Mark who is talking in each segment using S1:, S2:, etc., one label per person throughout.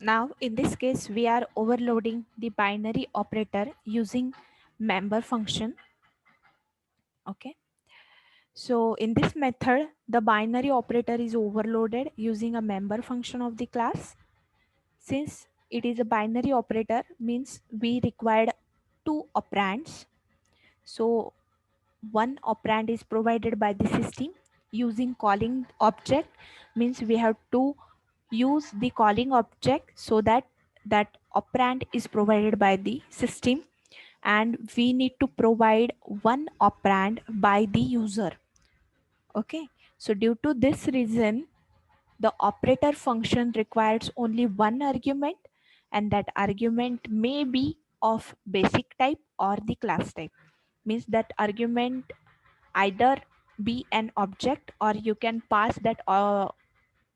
S1: Now in this case we are overloading the binary operator using member function. Okay, so in this method the binary operator is overloaded using a member function of the class. Since it is a binary operator means we required two operands, so one operand is provided by the system using calling object, means we have to use the calling object so that that operand is provided by the system, and we need to provide one operand by the user. Okay, so due to this reason the operator function requires only one argument, and that argument may be of basic type or the class type, means that argument either be an object or you can pass that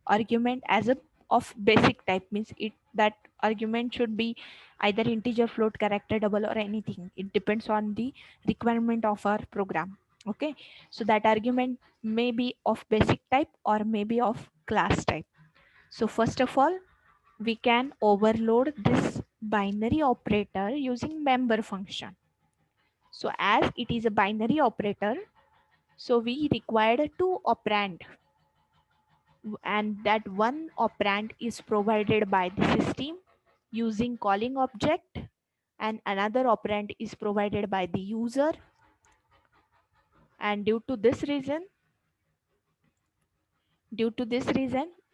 S1: argument as a of basic type, means it that argument should be either integer, float, character, double, or anything. It depends on the requirement of our program. Okay, so that argument may be of basic type or maybe of class type. So first of all we can overload this binary operator using member function. So as it is a binary operator, so we required two operand, and that one operand is provided by the system using calling object, and another operand is provided by the user. And due to this reason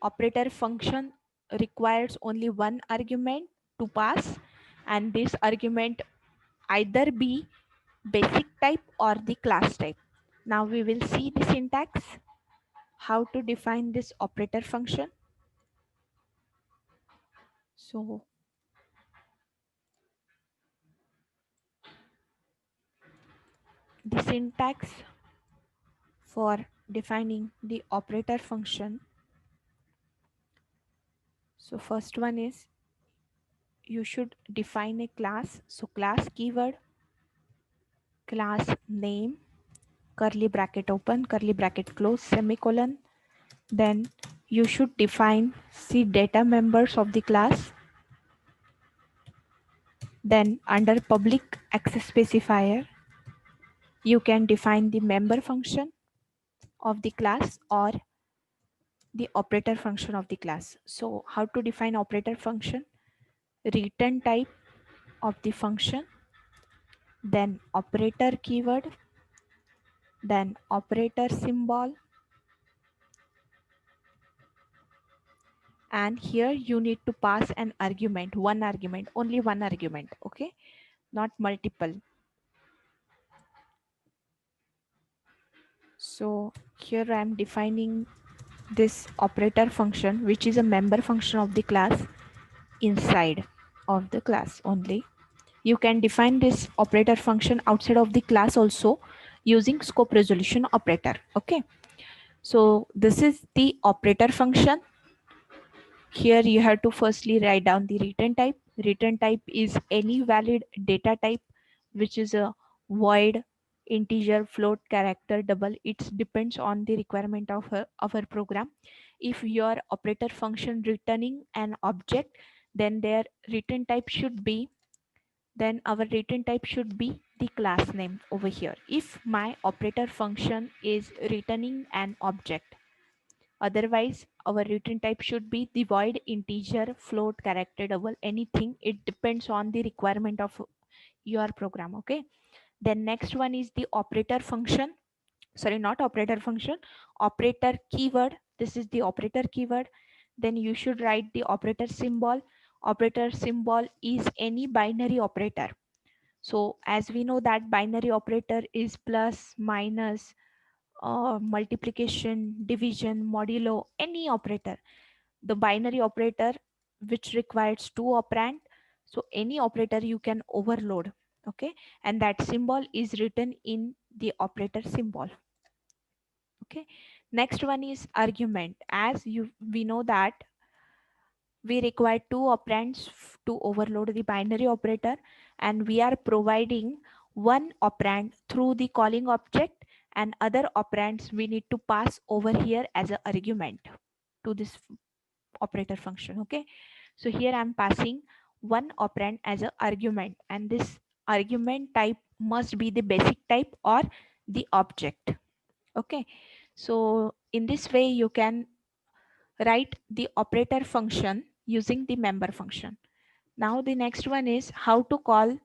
S1: operator function requires only one argument to pass, and this argument either be basic type or the class type. Now we will see the syntax, how to define this operator function. So the syntax for defining the operator function. So first one is you should define a class. So class keyword, class name, curly bracket open, curly bracket close, semicolon. Then you should define the data members of the class. Then under public access specifier, you can define the member function of the class or the operator function of the class. So how to define operator function? Return type of the function, then operator keyword, then operator symbol, and here you need to pass an argument, one argument, only one argument. Okay, not multiple. So here I am defining this operator function, which is a member function of the class inside of the class only. You can define this operator function outside of the class also using scope resolution operator. Okay, so this is the operator function. Here you have to firstly write down the return type. Return type is any valid data type, which is a void, integer, float, character, double. It depends on the requirement of our program. If your operator function returning an object, then their return type should be, then our return type should be the class name over here. If my operator function is returning an object, otherwise our return type should be the void, integer, float, character, double, anything. It depends on the requirement of your program. Okay, then next one is the operator function, sorry, not operator function, operator keyword. This is the operator keyword. Then you should write the operator symbol. Operator symbol is any binary operator. So as we know that binary operator is plus, minus, multiplication, division, modulo, any operator. The binary operator which requires two operand, so any operator you can overload. Okay, and that symbol is written in the operator symbol. Okay, next one is argument. As we know that we require two operands to overload the binary operator, and we are providing one operand through the calling object, and other operands we need to pass over here as an argument to this operator function. Okay, So here I'm passing one operand as an argument, and this argument type must be the basic type or the object. Okay, so in this way you can write the operator function using the member function. Now the next one is how to call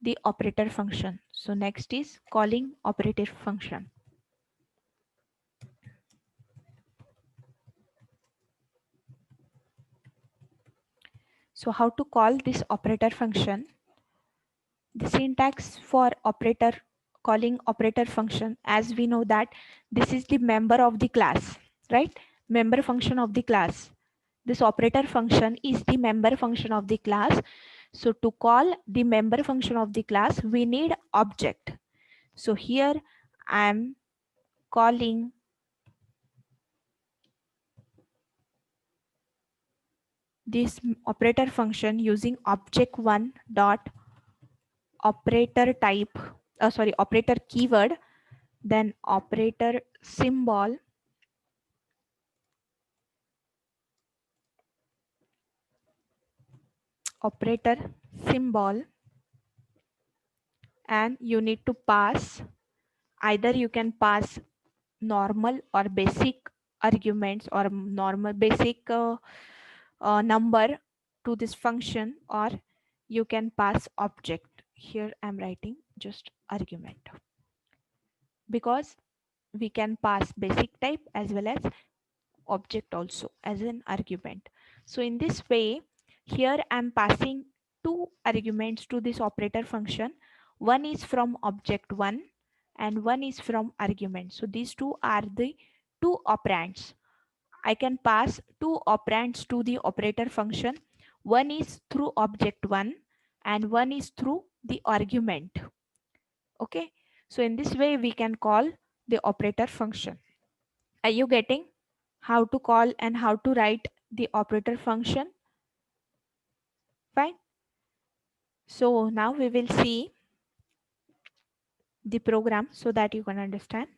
S1: the operator function. So next is calling operator function. So how to call this operator function? The syntax for operator calling operator function, as we know that this is the member of the class, right? Member function of the class. This operator function is the member function of the class. So to call the member function of the class, we need object. So here I am calling this operator function using object1 dot operator type, operator keyword, then operator symbol, operator symbol, and you need to pass, either you can pass normal or basic arguments or normal basic number to this function, or you can pass object. Here I'm writing just argument, because we can pass basic type as well as object also as an argument. So in this way, here I'm passing two arguments to this operator function. One is from object 1 and one is from argument. So these two are the two operands. I can pass two operands to the operator function. One is through object 1 and one is through the argument. Okay, so in this way we can call the operator function. Are you getting how to call and how to write the operator function? Fine. So now we will see the program so that you can understand.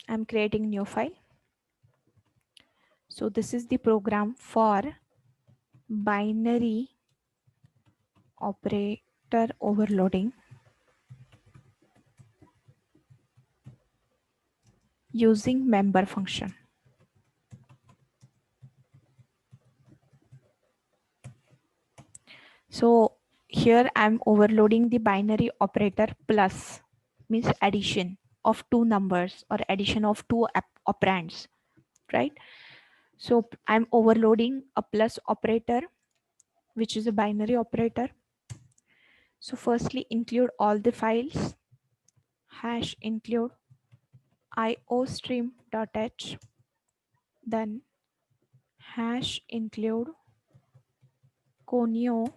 S1: I'm creating new file. So this is the program for binary operator overloading using member function. So here I'm overloading the binary operator plus, means addition of two numbers or addition of two operands, right? So I'm overloading a plus operator, which is a binary operator. So firstly include all the files, hash include iostream.h, then hash include conio.h.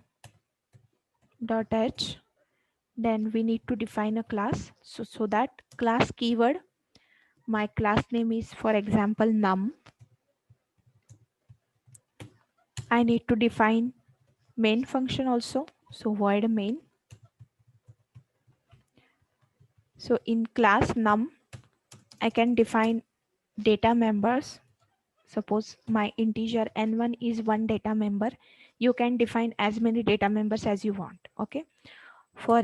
S1: Then we need to define a class. So that class keyword, my class name is, for example, num. I need to define main function also. So void main. So in class num, I can define data members. Suppose my integer n1 is one data member. You can define as many data members as you want. Okay. For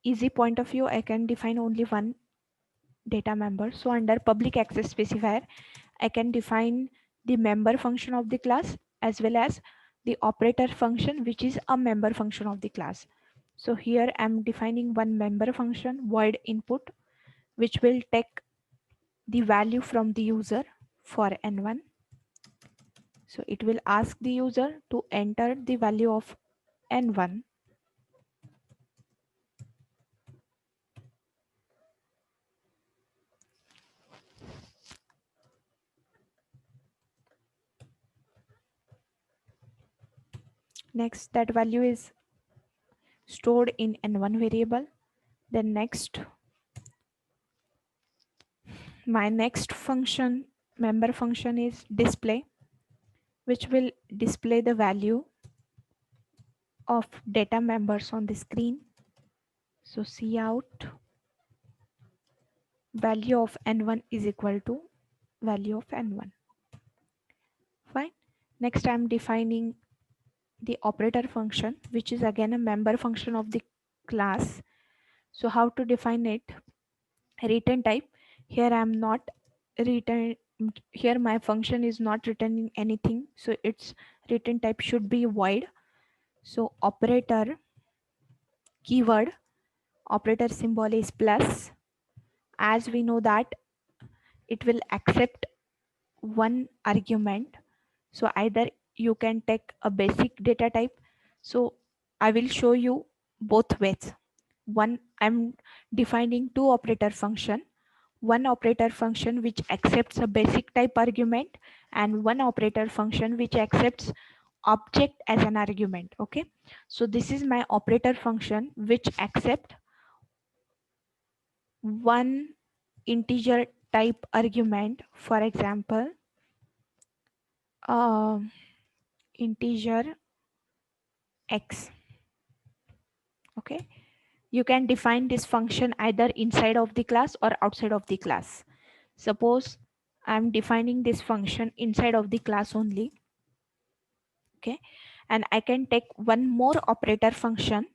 S1: easy point of view, I can define only one data member. So under public access specifier, I can define the member function of the class as well as the operator function, which is a member function of the class. So here I'm defining one member function, void input, which will take the value from the user for n1. So it will ask the user to enter the value of n1. Next, that value is stored in n1 variable. Then next, my next function, member function, is display, which will display the value of data members on the screen. So cout value of n1 is equal to value of n1. Fine. Next I'm defining the operator function, which is again a member function of the class. So how to define it? Return type. Here I'm not return, here my function is not returning anything, so its return type should be void. So operator keyword, operator symbol is plus. As we know that it will accept one argument, so either you can take a basic data type. So I will show you both ways. One, I'm defining two operator function, one operator function which accepts a basic type argument and one operator function which accepts object as an argument. Okay, so this is my operator function which accept one integer type argument, for example integer x. Okay, you can define this function either inside of the class or outside of the class. Suppose I'm defining this function inside of the class only. Okay, and I can take one more operator function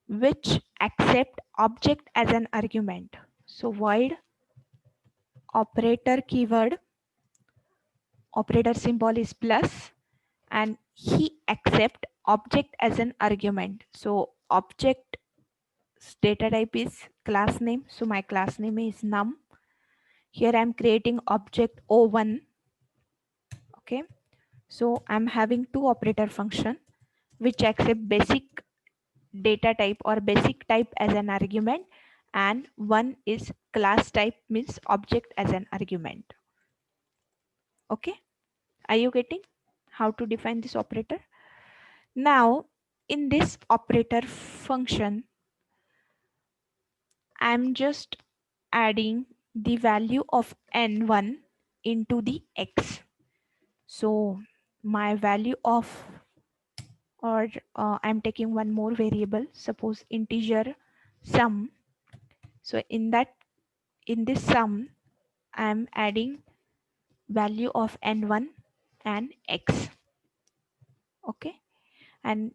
S1: which accept object as an argument. So void operator keyword, operator symbol is plus, and he accept object as an argument. So object data type is class name, so my class name is num. Here I'm creating object o1. Okay, so I'm having two operator function which accept basic data type or basic type as an argument, and one is class type, means object as an argument. Okay, are you getting how to define this operator? Now in this operator function I'm just adding the value of n1 into the x. So my value of, or I'm taking one more variable, suppose integer sum. So in this sum I'm adding value of n1 and x. Okay, and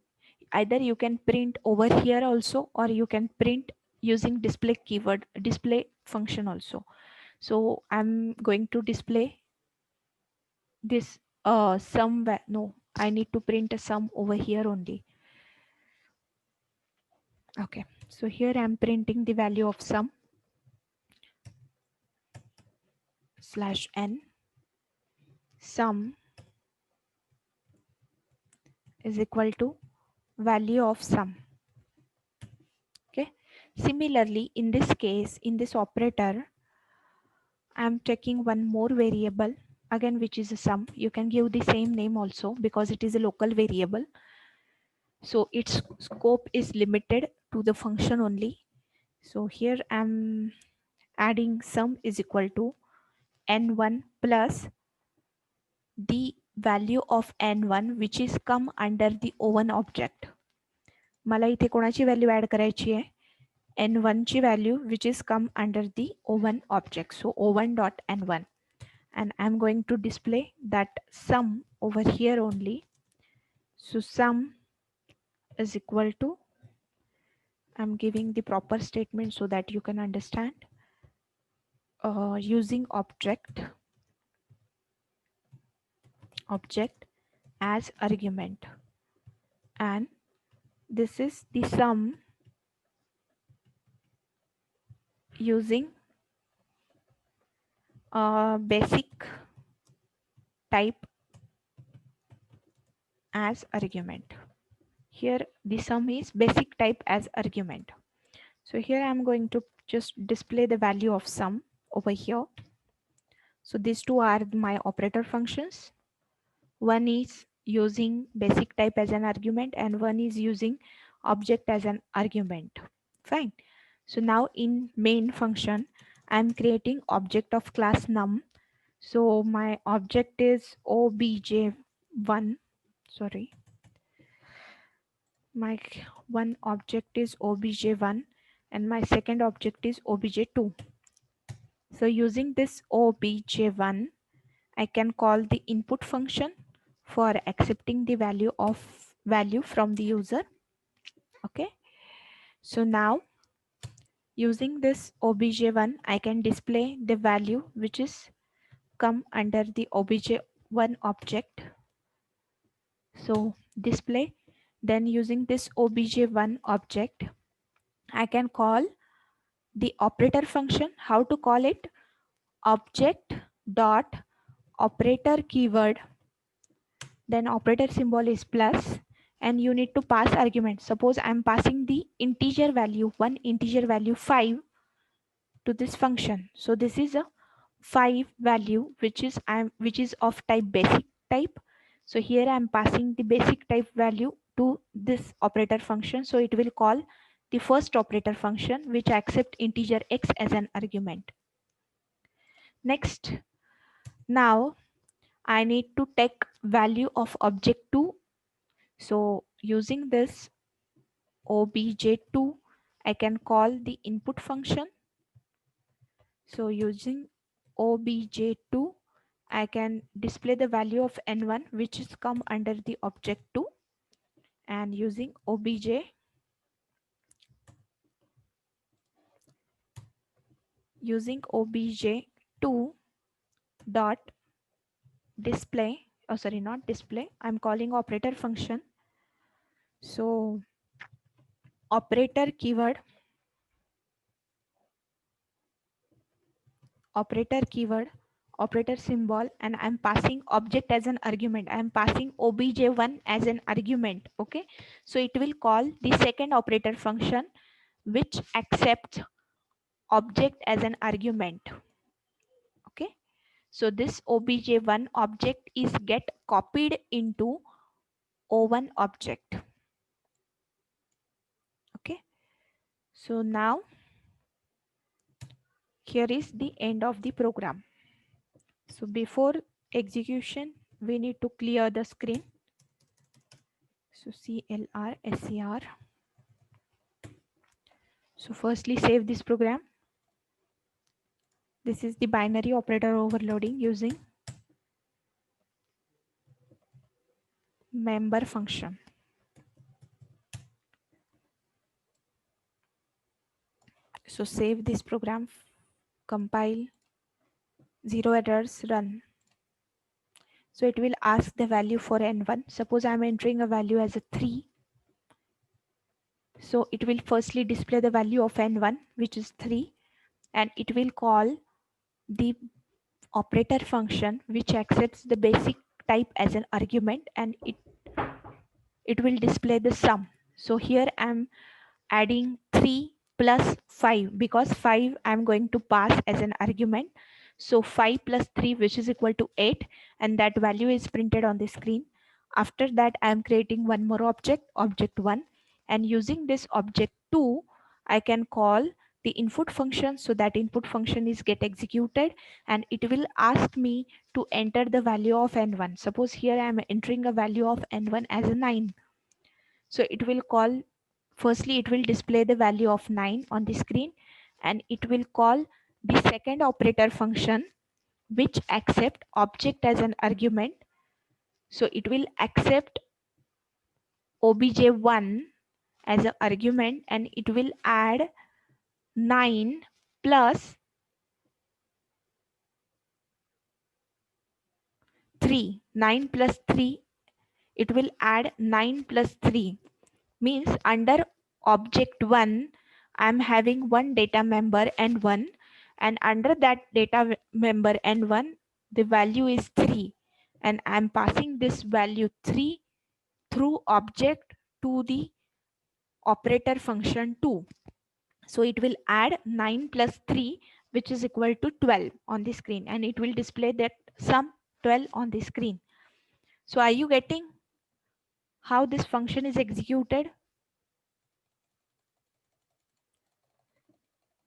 S1: either you can print over here also, or you can print using display keyword, display function also. So I'm going to display this sum. No, I need to print a sum over here only. Okay, so here I'm printing the value of sum slash n. Sum is equal to value of sum. Okay, similarly in this case, in this operator I'm taking one more variable again, which is a sum. You can give the same name also because it is a local variable, so its scope is limited to the function only. So here I'm adding sum is equal to n1 plus the value of n1 which is come under the o1 object. मला इथे कोणाची value add करायची आहे, n1 ची value which is come under the o1 object. So o1 dot n1, and I'm going to display that sum over here only. So sum is equal to, I'm giving the proper statement so that you can understand. Using object as argument, and this is the sum using basic type as argument. Here the sum is basic type as argument. So here I'm going to just display the value of sum over here. So these two are my operator functions. One is using basic type as an argument and one is using object as an argument. Fine. So now in main function I'm creating object of class num. So my object is obj1. Sorry, my one object is obj1 and my second object is obj2. So using this obj1, I can call the input function for accepting the value from the user. Okay. So now using this obj1, I can display the value which is come under the obj1 object. So display, then using this obj1 object, I can call the operator function. How to call it? Object dot operator keyword, then operator symbol is plus, and you need to pass argument. Suppose I'm passing the integer value, one integer value 5 to this function. So this is a 5 value which is of type basic type. So here I'm passing the basic type value to this operator function. So it will call the first operator function which accept integer x as an argument. Next, now I need to take value of object 2. So using this obj2, I can call the input function. So using obj2, I can display the value of n1 which is come under the object 2, and using obj2 dot display, oh sorry, not display, I'm calling operator function. So operator keyword, operator symbol, and I'm passing object as an argument. I'm passing obj1 as an argument. Okay, so it will call the second operator function which accepts object as an argument. Okay, so this obj1 object is get copied into o1 object. Okay, so now here is the end of the program. So before execution, we need to clear the screen. So CLR SCR. So firstly save this program. This is the binary operator overloading using member function. So save this program, compile, 0 errors, run. So it will ask the value for n1. Suppose I'm entering a value as a 3. So it will firstly display the value of n1 which is 3, and it will call the operator function which accepts the basic type as an argument, and it will display the sum. So here I'm adding 3 plus 5 because 5 I'm going to pass as an argument. So 5 plus 3 which is equal to 8, and that value is printed on the screen. After that I am creating one more object, object 1, and using this object 2 I can call the input function. So that input function is get executed, and it will ask me to enter the value of n1. Suppose here I am entering a value of n1 as a 9. So it will call, firstly it will display the value of 9 on the screen, and it will call the second operator function which accept object as an argument. So it will accept obj1 as an argument, and it will add 9 plus 3. 9 plus 3, it will add 9 plus 3, means under object 1 I'm having one data member n1, and under that data member n1 the value is 3, and I'm passing this value 3 through object to the operator function 2. So it will add 9 plus 3 which is equal to 12 on the screen, and it will display that sum 12 on the screen. So are you getting how this function is executed?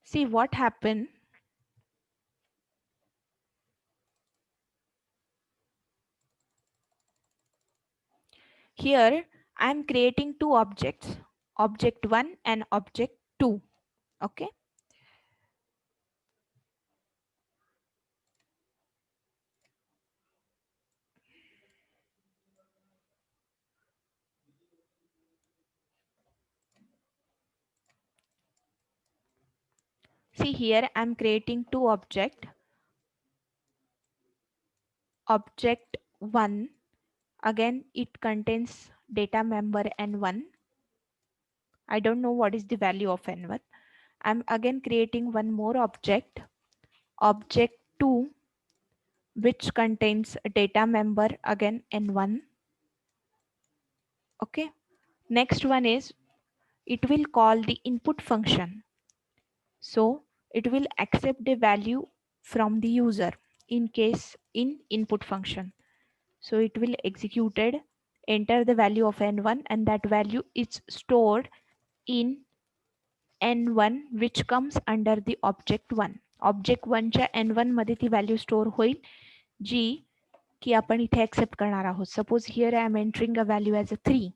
S1: See what happened. Here I am creating two objects, object 1 and object 2. Okay. See here, I'm creating two object. Object 1, again it contains data member n1. I don't know what is the value of n1. I'm again creating one more object, object 2, which contains a data member again n1. Okay. Next one is it will call the input function. So it will accept the value from the user in case in input function. So it will executed, enter the value of n1, and that value is stored in n1 which comes under the object 1. Object 1 च्या n1 मध्ये ती value store होईल जी की आपण इथे accept करणार आहोत. Suppose here I am entering a value as a 3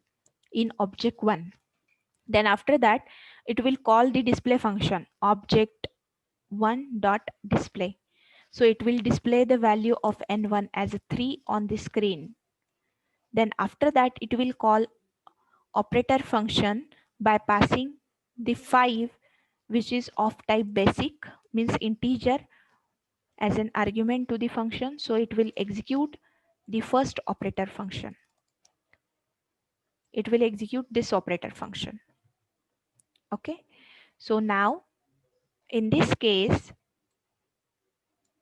S1: in object 1. Then after that it will call the display function object 1 dot display. So it will display the value of n1 as a 3 on the screen. Then after that it will call operator function by passing the 5, which is of type basic, means integer, as an argument to the function. So it will execute the first operator function. It will execute this operator function. Okay. So now in this case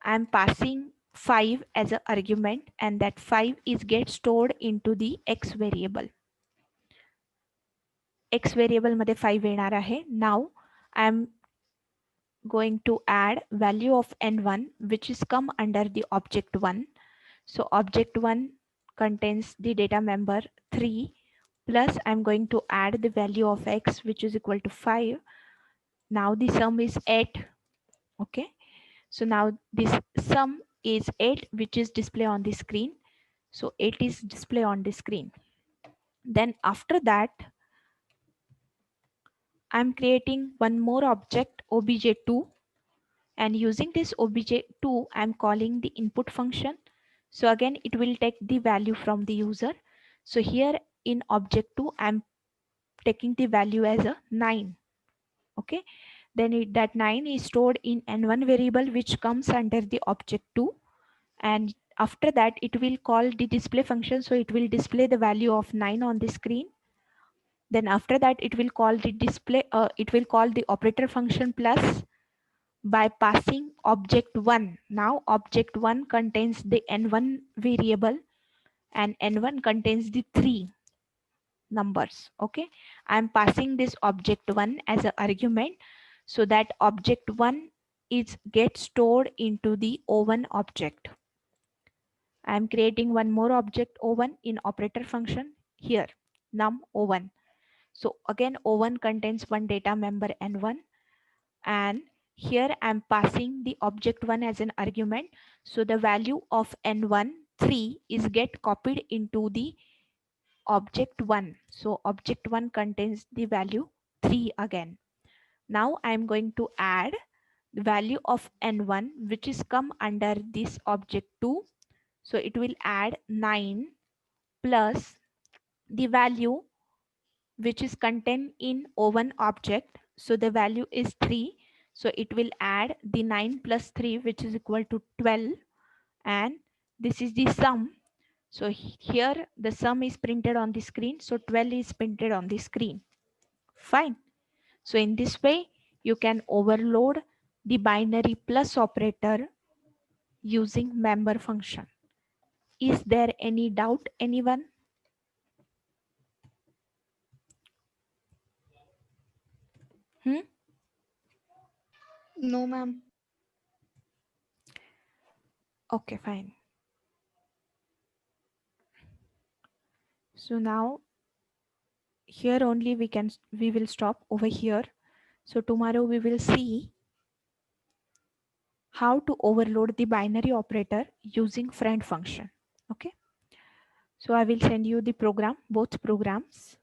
S1: I'm passing 5 as an argument, and that 5 is get stored into the x variable. X variable मध्ये 5 येणार आहे. Now I am going to add value of n1 which is come under the object 1. So object 1 contains the data member 3, plus I'm going to add the value of x which is equal to 5. Now the sum is 8. Okay. So now this sum is 8, which is display on the screen. So 8 is display on the screen. Then after that I'm creating one more object obj2, and using this obj2 I'm calling the input function. So again it will take the value from the user. So here in object 2 I'm taking the value as a 9. Okay. Then that 9 is stored in n1 variable which comes under the object 2, and after that it will call the display function. So it will display the value of 9 on the screen. Then after that it will call the operator function plus by passing object 1. Now object 1 contains the n1 variable, and n1 contains the 3 numbers. Okay. I'm passing this object 1 as an argument, so that object 1 is get stored into the o1 object. I am creating one more object o1 in operator function here, num o1. So again o1 contains one data member n1, and here I am passing the object 1 as an argument. So the value of n1 3 is get copied into the object 1. So object 1 contains the value 3 again. Now I am going to add the value of n1 which is come under this object 2. So it will add 9 plus the value which is contained in o1 object. So the value is 3. So it will add the 9 plus 3 which is equal to 12, and this is the sum. So here the sum is printed on the screen. So 12 is printed on the screen. Fine. So in this way you can overload the binary plus operator using member function. Is there any doubt, anyone?
S2: No, ma'am.
S1: Okay, fine. So now here only we will stop over here. So tomorrow we will see how to overload the binary operator using friend function. Okay. So I will send you the program, both programs.